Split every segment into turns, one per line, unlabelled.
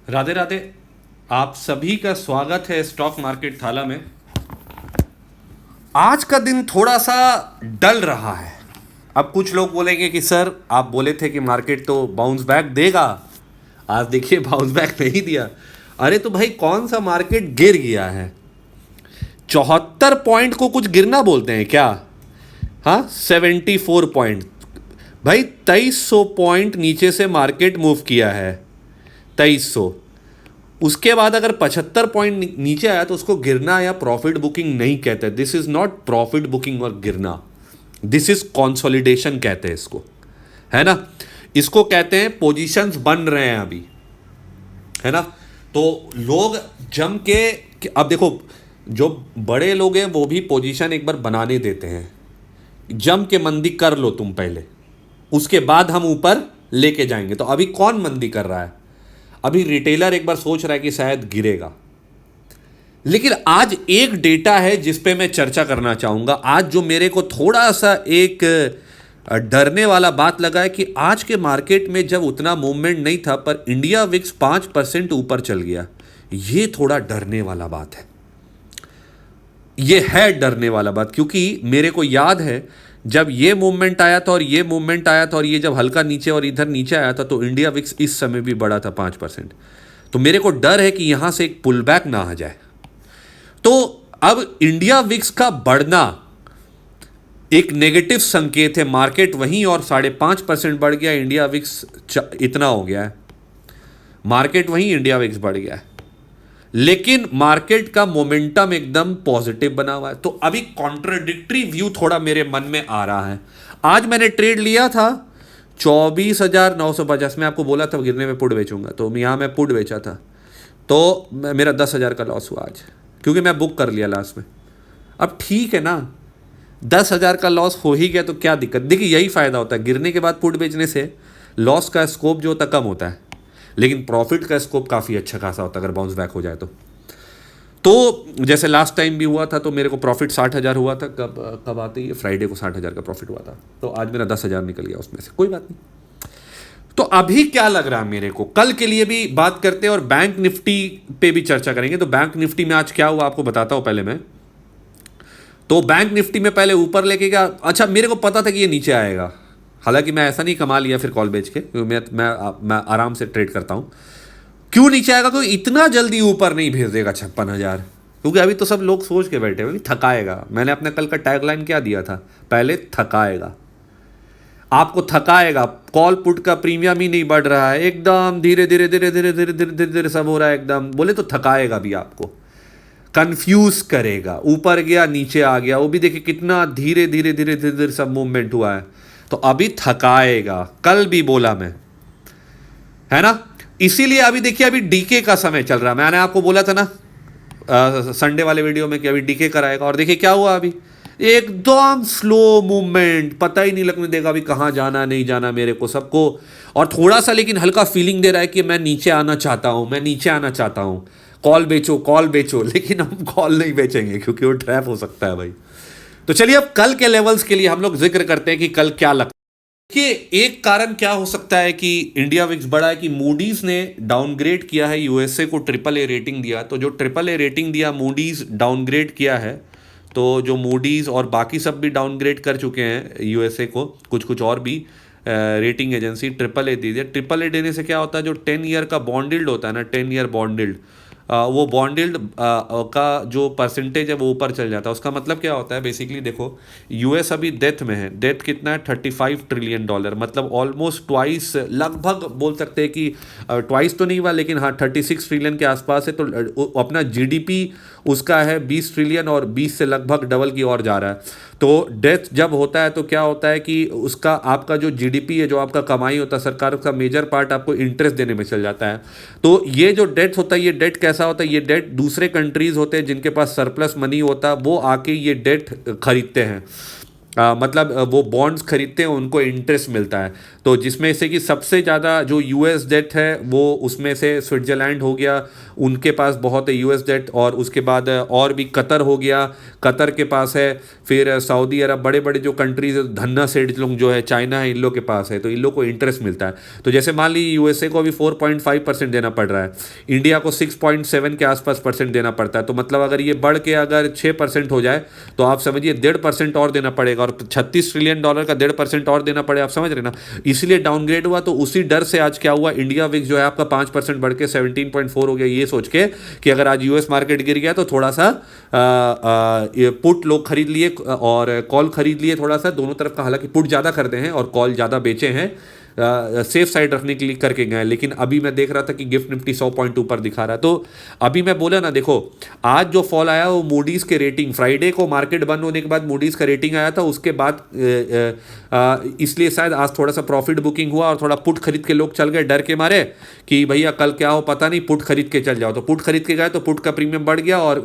राधे राधे। आप सभी का स्वागत है स्टॉक मार्केट थाला में। आज का दिन थोड़ा सा डल रहा है। अब कुछ लोग बोलेंगे कि सर आप बोले थे कि मार्केट तो बाउंस बैक देगा, आज देखिए बाउंस बैक नहीं दिया। अरे तो भाई कौन सा मार्केट गिर गया है? 74 पॉइंट को कुछ गिरना बोलते हैं क्या? हाँ, 74 पॉइंट। भाई 2300 पॉइंट नीचे से मार्केट मूव किया है। 2300। उसके बाद अगर 75 पॉइंट नीचे आया तो उसको गिरना या प्रॉफिट बुकिंग नहीं कहते। This is not profit booking और गिरना, दिस इज कंसोलिडेशन कहते हैं इसको, है ना। इसको कहते हैं पोजीशंस बन रहे हैं अभी, है ना। तो लोग जम के अब देखो, जो बड़े लोग हैं वो भी पोजीशन एक बार बनाने देते हैं। जम के मंदी कर लो तुम पहले, उसके बाद हम ऊपर लेके जाएंगे। तो अभी कौन मंदी कर रहा है? अभी रिटेलर एक बार सोच रहा है कि शायद गिरेगा। लेकिन आज एक डेटा है जिस पे मैं चर्चा करना चाहूंगा। आज जो मेरे को थोड़ा सा एक डरने वाला बात लगा है कि आज के मार्केट में जब उतना मूवमेंट नहीं था पर इंडिया विक्स 5% ऊपर चल गया। ये थोड़ा डरने वाला बात है। ये है डरने वाला बात, क्योंकि मेरे को याद है जब ये मूवमेंट आया था और ये मूवमेंट आया था और ये जब हल्का नीचे और इधर नीचे आया था तो इंडिया विक्स इस समय भी बढ़ा था 5%। तो मेरे को डर है कि यहां से एक पुल बैक ना आ जाए। तो अब इंडिया विक्स का बढ़ना एक नेगेटिव संकेत है। मार्केट वहीं और 5.5% बढ़ गया, इंडिया विक्स इतना हो गया है। मार्केट वहीं, इंडिया विक्स बढ़ गया है, लेकिन मार्केट का मोमेंटम एकदम पॉजिटिव बना हुआ है। तो अभी कॉन्ट्राडिक्टरी व्यू थोड़ा मेरे मन में आ रहा है। आज मैंने ट्रेड लिया था 24,950 में, आपको बोला था गिरने में पुट बेचूंगा, तो यहां मैं पुट बेचा था। तो मेरा 10,000 का लॉस हुआ आज, क्योंकि मैं बुक कर लिया लास्ट में। अब ठीक है ना, 10,000 का लॉस हो ही गया तो क्या दिक्कत। देखिए यही फायदा होता है, गिरने के बाद पुट बेचने से लॉस का स्कोप जो होता है कम होता है, लेकिन प्रॉफिट का स्कोप काफ़ी अच्छा खासा होता है अगर बाउंस बैक हो जाए तो जैसे लास्ट टाइम भी हुआ था तो मेरे को प्रॉफिट 60,000 हुआ था। कब आते ही फ्राइडे को 60,000 का प्रॉफिट हुआ था। तो आज मेरा 10,000 निकल गया उसमें से, कोई बात नहीं। तो अभी क्या लग रहा है मेरे को, कल के लिए भी बात करते हैं और बैंक निफ्टी पे भी चर्चा करेंगे। तो बैंक निफ्टी में आज क्या हुआ आपको बताता हूं पहले मैं। तो बैंक निफ्टी में पहले ऊपर लेके गया। अच्छा, मेरे को पता था कि ये नीचे आएगा, हालांकि मैं ऐसा नहीं कमा लिया फिर कॉल बेच के, क्योंकि मैं आराम से ट्रेड करता हूं। क्यों नीचे आएगा? क्योंकि इतना जल्दी ऊपर नहीं भेज देगा 56,000, क्योंकि अभी तो सब लोग सोच के बैठे हुए थकाएगा। मैंने अपने कल का टैगलाइन क्या दिया था? पहले थकाएगा, आपको थकाएगा। कॉल पुट का प्रीमियम ही नहीं बढ़ रहा है, एकदम धीरे धीरे धीरे धीरे धीरे धीरे धीरे धीरे सब हो रहा है एकदम। बोले तो थकाएगा भी, आपको कंफ्यूज करेगा। ऊपर गया नीचे आ गया, वो भी देखिए कितना धीरे धीरे धीरे धीरे धीरे सब मूवमेंट हुआ है। तो अभी थकाएगा, कल भी बोला मैं, है ना। इसीलिए अभी देखिए, अभी डीके का समय चल रहा है। मैंने आपको बोला था ना संडे वाले वीडियो में कि अभी डीके कराएगा, और देखिए क्या हुआ अभी। एकदम स्लो मूवमेंट, पता ही नहीं लगने देगा अभी कहाँ जाना नहीं जाना मेरे को सबको। और थोड़ा सा लेकिन हल्का फीलिंग दे रहा है कि मैं नीचे आना चाहता हूँ, मैं नीचे आना चाहता हूँ। कॉल बेचो कॉल बेचो, लेकिन हम कॉल नहीं बेचेंगे क्योंकि वो ट्रैप हो सकता है भाई। तो चलिए अब कल के लेवल्स के लिए हम लोग जिक्र करते हैं कि कल क्या लगता है। कि एक कारण क्या हो सकता है कि इंडिया विक्स बढ़ा है कि मूडीज ने डाउनग्रेड किया है यूएसए को, ट्रिपल ए रेटिंग दिया। तो जो ट्रिपल ए रेटिंग दिया, मूडीज डाउनग्रेड किया है। तो जो मूडीज और बाकी सब भी डाउनग्रेड कर चुके हैं यूएसए को, कुछ कुछ और भी रेटिंग एजेंसी ट्रिपल ए दे दिया। ट्रिपल ए देने से क्या होता है, जो 10 ईयर का बॉन्ड यील्ड होता है ना, 10 ईयर बॉन्ड यील्ड, वो बॉन्ड यील्ड का जो परसेंटेज है वो ऊपर चल जाता है। उसका मतलब क्या होता है, बेसिकली देखो यूएस अभी डेथ में है। डेथ कितना है? $35 ट्रिलियन, मतलब ऑलमोस्ट ट्वाइस, लगभग बोल सकते हैं कि ट्वाइस तो नहीं हुआ लेकिन हाँ 36 ट्रिलियन के आसपास है। तो अपना जीडीपी उसका है 20 ट्रिलियन और 20 से लगभग डबल की ओर जा रहा है। तो डेथ जब होता है तो क्या होता है कि उसका आपका जो जीडीपी है, जो आपका कमाई होता है सरकार का, मेजर पार्ट आपको इंटरेस्ट देने में चल जाता है। तो ये जो डेट होता है, ये डेट कैसा होता है, ये डेट दूसरे कंट्रीज होते हैं जिनके पास सरप्लस मनी होता है, वो आके ये डेट खरीदते हैं। मतलब वो बॉन्ड्स खरीदते हैं उनको इंटरेस्ट मिलता है। तो जिसमें से कि सबसे ज़्यादा जो यूएस डेट है वो उसमें से स्विट्ज़रलैंड हो गया, उनके पास बहुत है यूएस डेट, और उसके बाद और भी कतर हो गया, कतर के पास है, फिर सऊदी अरब, बड़े बड़े जो कंट्रीज धन्ना सेठ लोग जो है, चाइना है, इन लोग के पास है, तो इन लोग को इंटरेस्ट मिलता है। तो जैसे मान लीजिए यूएसए को अभी 4.5% देना पड़ रहा है, इंडिया को 6.7 के आसपास परसेंट देना पड़ता है। तो मतलब अगर ये बढ़ के अगर 6% हो जाए तो आप समझिए 1.5% और देना पड़ेगा, और $36 ट्रिलियन का 1.5% और देना पड़े, आप समझ रहे ना। इसलिए डाउनग्रेड हुआ। तो उसी डर से आज क्या हुआ, इंडिया विक्स जो है आपका 5% बढ़ के 17.4 हो गया, ये सोच के कि अगर आज यूएस मार्केट गिर गया तो थोड़ा सा पुट लोग खरीद लिए और कॉल खरीद लिए थोड़ा सा, दोनों तरफ का। हालांकि पुट ज़्यादा करते हैं और कॉल ज़्यादा बेचे हैं, सेफ साइड रखने के लिए करके गए। लेकिन अभी मैं देख रहा था कि गिफ्ट निफ्टी 100 पॉइंट ऊपर दिखा रहा है। तो अभी मैं बोला ना, देखो आज जो फॉल आया वो मूडीज़ के रेटिंग, फ्राइडे को मार्केट बंद होने के बाद मूडीज़ का रेटिंग आया था, उसके बाद इसलिए शायद आज थोड़ा सा प्रॉफिट बुकिंग हुआ और थोड़ा पुट खरीद के लोग चल गए डर के मारे कि भैया कल क्या हो पता नहीं, पुट खरीद के चल जाओ। तो पुट खरीद के गए तो पुट का प्रीमियम बढ़ गया, और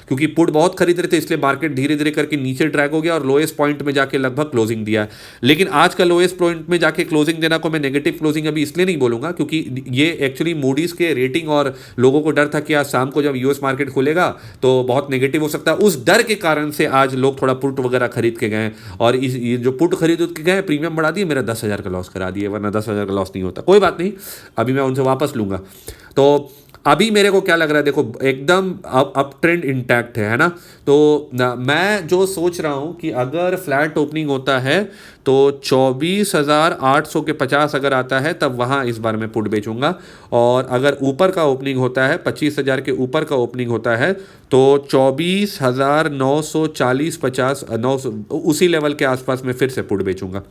क्योंकि पुट बहुत खरीद रहे थे इसलिए मार्केट धीरे धीरे करके नीचे ड्रैग हो गया और लोएस्ट पॉइंट में जाके लगभग क्लोजिंग दिया। लेकिन आज का लोएस्ट पॉइंट में जाके क्लोजिंग देना को मैं नेगेटिव क्लोजिंग अभी इसलिए नहीं बोलूंगा क्योंकि ये एक्चुअली मूडीज के रेटिंग, और लोगों को डर था कि आज शाम को जब यूएस मार्केट खुलेगा तो बहुत नेगेटिव हो सकता है, उस डर के कारण से आज लोग थोड़ा पुट वगैरह खरीद के गए, और ये जो पुट खरीद के गए प्रीमियम बढ़ा दिए, मेरा 10,000 का लॉस करा दिए, वरना 10,000 का लॉस नहीं होता। कोई बात नहीं, अभी मैं उनसे वापस लूंगा। तो अभी मेरे को क्या लग रहा है, देखो एकदम अप ट्रेंड इंटैक्ट है ना। तो मैं जो सोच रहा हूँ कि अगर फ्लैट ओपनिंग होता है तो 24,800 के 50 अगर आता है तब वहाँ इस बार मैं पुट बेचूंगा, और अगर ऊपर का ओपनिंग होता है 25,000 के ऊपर का ओपनिंग होता है तो 24,940 50 900 उसी लेवल के आसपास मैं फिर से पुट बेचूंगा।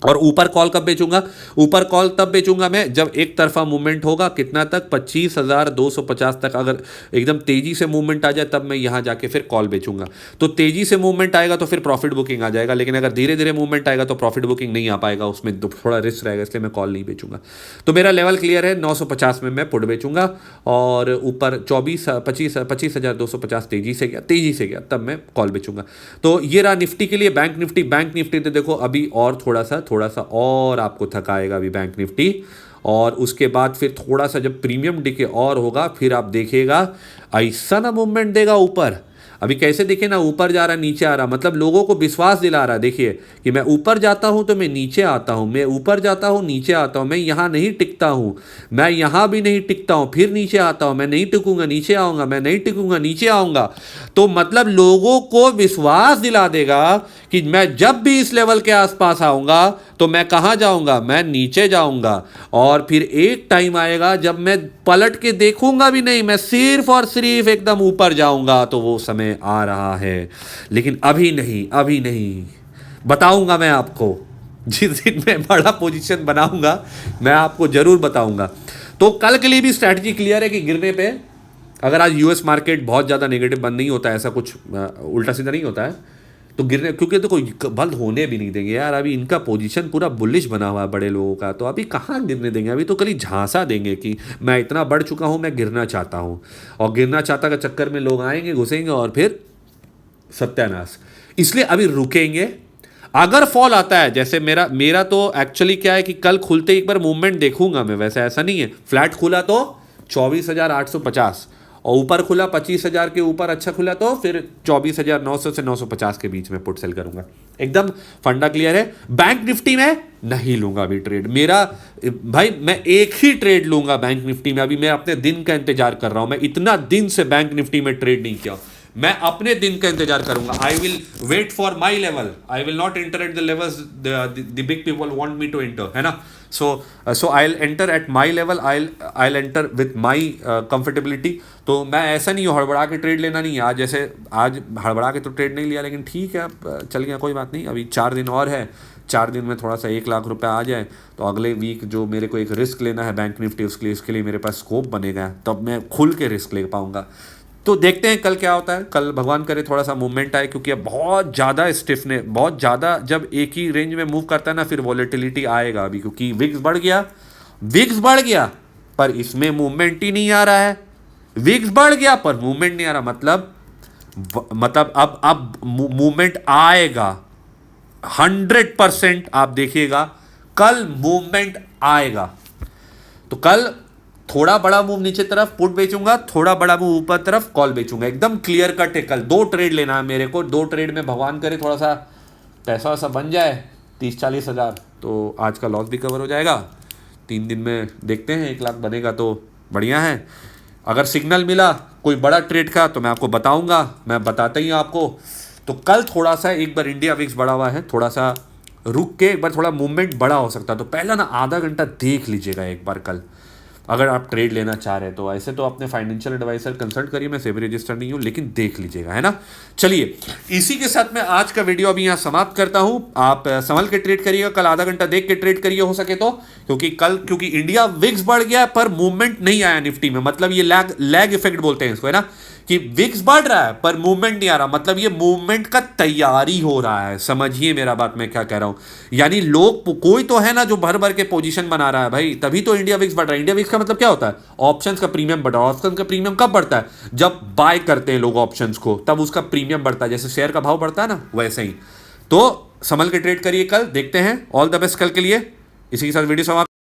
और ऊपर कॉल कब बेचूंगा, ऊपर कॉल तब बेचूंगा मैं जब एक तरफा मूवमेंट होगा, कितना तक, 25,250 तक। अगर एकदम तेजी से मूवमेंट आ जाए तब मैं यहां जाके फिर कॉल बेचूंगा। तो तेजी से मूवमेंट आएगा तो फिर प्रॉफिट बुकिंग आ जाएगा, लेकिन अगर धीरे धीरे मूवमेंट आएगा तो प्रॉफिट बुकिंग नहीं आ पाएगा, उसमें थोड़ा रिस्क रहेगा, इसलिए मैं कॉल नहीं बेचूंगा। तो मेरा लेवल क्लियर है, 950 में मैं पुट बेचूंगा, और ऊपर 25,250 तेजी से गया तब मैं कॉल बेचूंगा। तो ये रहा निफ्टी के लिए। बैंक निफ्टी तो देखो अभी और थोड़ा सा और आपको थकाएगा अभी बैंक निफ्टी, और उसके बाद फिर थोड़ा सा जब प्रीमियम डिके और होगा फिर आप देखिएगा ऐसा ना मूवमेंट देगा ऊपर। अभी कैसे देखिए ना, ऊपर जा रहा नीचे आ रहा, मतलब लोगों को विश्वास दिला रहा है। देखिए कि मैं ऊपर जाता हूं तो मैं नीचे आता हूं, मैं ऊपर जाता हूं नीचे आता हूं, मैं यहां नहीं टिकता हूं, मैं यहां भी नहीं टिकता हूं, फिर नीचे आता हूं, मैं नहीं टिकूंगा नीचे आऊंगा, मैं नहीं टिकूंगा नीचे आऊंगा। तो मतलब लोगों को विश्वास दिला देगा कि मैं जब भी इस लेवल के आसपास आऊंगा तो मैं कहां जाऊंगा, मैं नीचे जाऊंगा, और फिर एक टाइम आएगा जब मैं पलट के देखूंगा भी नहीं, मैं सिर्फ और सिर्फ एकदम ऊपर जाऊंगा। तो वो समय आ रहा है, लेकिन अभी नहीं बताऊंगा मैं आपको। जिस दिन मैं बड़ा पोजीशन बनाऊंगा मैं आपको जरूर बताऊंगा। तो कल के लिए भी स्ट्रैटेजी क्लियर है कि गिरने पे, अगर आज यूएस मार्केट बहुत ज़्यादा नेगेटिव बंद नहीं होता है, ऐसा कुछ उल्टा सीधा नहीं होता है, तो गिरने, क्योंकि देखो बंद होने भी नहीं देंगे यार। अभी इनका पोजीशन पूरा बुलिश बना हुआ है बड़े लोगों का, तो अभी कहाँ गिरने देंगे। अभी तो कल झांसा देंगे कि मैं इतना बढ़ चुका हूँ, मैं गिरना चाहता हूँ, और गिरना चाहता के चक्कर में लोग आएंगे, घुसेंगे, और फिर सत्यानाश। इसलिए अभी रुकेंगे। अगर फॉल आता है, जैसे मेरा तो एक्चुअली क्या है कि कल खुलते एक बार मूवमेंट देखूंगा मैं, वैसे ऐसा नहीं है। फ्लैट खुला तो 24,850, और ऊपर खुला 25,000 के ऊपर अच्छा खुला तो फिर 24,900 से 950 के बीच में पुट सेल करूंगा। एकदम फंडा क्लियर है। बैंक निफ्टी में नहीं लूंगा अभी ट्रेड, मेरा भाई मैं एक ही ट्रेड लूंगा बैंक निफ्टी में। अभी मैं अपने दिन का इंतजार कर रहा हूं, मैं इतना दिन से बैंक निफ्टी में ट्रेड नहीं किया, मैं अपने दिन का इंतजार करूंगा। I will wait for my level, I will not enter at the levels the big people want me to enter, है ना। So I will enter at my level, I will enter with my comfortability. तो मैं ऐसा नहीं हूँ हड़बड़ा के trade लेना नहीं है। आज जैसे आज हड़बड़ा के तो ट्रेड नहीं लिया, लेकिन ठीक है अब चल गया, कोई बात नहीं। अभी 4 दिन और है, 4 दिन में थोड़ा सा 1 लाख रुपए आ जाए तो अगले वीक जो मेरे को एक रिस्क लेना है बैंक निफ्टी, उसके लिए मेरे पास स्कोप बनेगा, तब मैं खुल के रिस्क ले पाऊंगा। तो देखते हैं कल क्या होता है। कल भगवान करे थोड़ा सा मूवमेंट आए, क्योंकि अब बहुत ज़्यादा स्टिफने, बहुत ज़्यादा जब एक ही रेंज में मूव करता है ना, फिर वॉलेटिलिटी आएगा अभी, क्योंकि विक्स बढ़ गया पर इसमें मूवमेंट ही नहीं आ रहा है। विक्स बढ़ गया पर मूवमेंट नहीं आ रहा, मतलब अब मूवमेंट आएगा, 100% आप देखिएगा कल मूवमेंट आएगा। तो कल थोड़ा बड़ा मूव नीचे तरफ पुट बेचूंगा, थोड़ा बड़ा मूव ऊपर तरफ कॉल बेचूंगा, एकदम क्लियर कट है। कल 2 ट्रेड लेना है मेरे को, 2 ट्रेड में भगवान करे थोड़ा सा पैसा वैसा बन जाए 30-40 हज़ार, तो आज का लॉस भी कवर हो जाएगा। 3 दिन में देखते हैं 1 लाख बनेगा तो बढ़िया है। अगर सिग्नल मिला कोई बड़ा ट्रेड का तो मैं आपको बताऊंगा, मैं बताता ही हूँ आपको। तो कल थोड़ा सा एक बार इंडिया विक्स बड़ा हुआ है, थोड़ा सा रुक के एक बार थोड़ा मूवमेंट बड़ा हो सकता है। तो पहला ना आधा घंटा देख लीजिएगा एक बार कल, अगर आप ट्रेड लेना चाह रहे हैं तो। ऐसे तो अपने फाइनेंशियल एडवाइजर कंसल्ट करिए, मैं सेबी रजिस्टर नहीं हूँ, लेकिन देख लीजिएगा, है ना। चलिए इसी के साथ मैं आज का वीडियो अभी यहाँ समाप्त करता हूँ। आप संभल के ट्रेड करिएगा, कल आधा घंटा देख के ट्रेड करिए हो सके तो, क्योंकि इंडिया विक्स बढ़ गया पर मूवमेंट नहीं आया निफ्टी में, मतलब ये लैग इफेक्ट बोलते हैं इसको, है ना, कि विक्स बढ़ रहा है पर मूवमेंट नहीं आ रहा, मतलब ये मूवमेंट का तैयारी हो रहा है। समझिए मेरा बात मैं क्या कह रहा हूं, यानी लोग कोई तो है ना जो भर भर के पोजीशन बना रहा है भाई, तभी तो इंडिया विक्स बढ़ रहा है। इंडिया विक्स का मतलब क्या होता है, ऑप्शंस का प्रीमियम बढ़ रहा है। ऑप्शंस का प्रीमियम कब बढ़ता है, जब बाय करते हैं लोग ऑप्शंस को, तब उसका प्रीमियम बढ़ता है, जैसे शेयर का भाव बढ़ता है ना, वैसे ही। तो संभल के ट्रेड करिए, कल देखते हैं। ऑल द बेस्ट कल के लिए। इसी के साथ वीडियो समाप्त।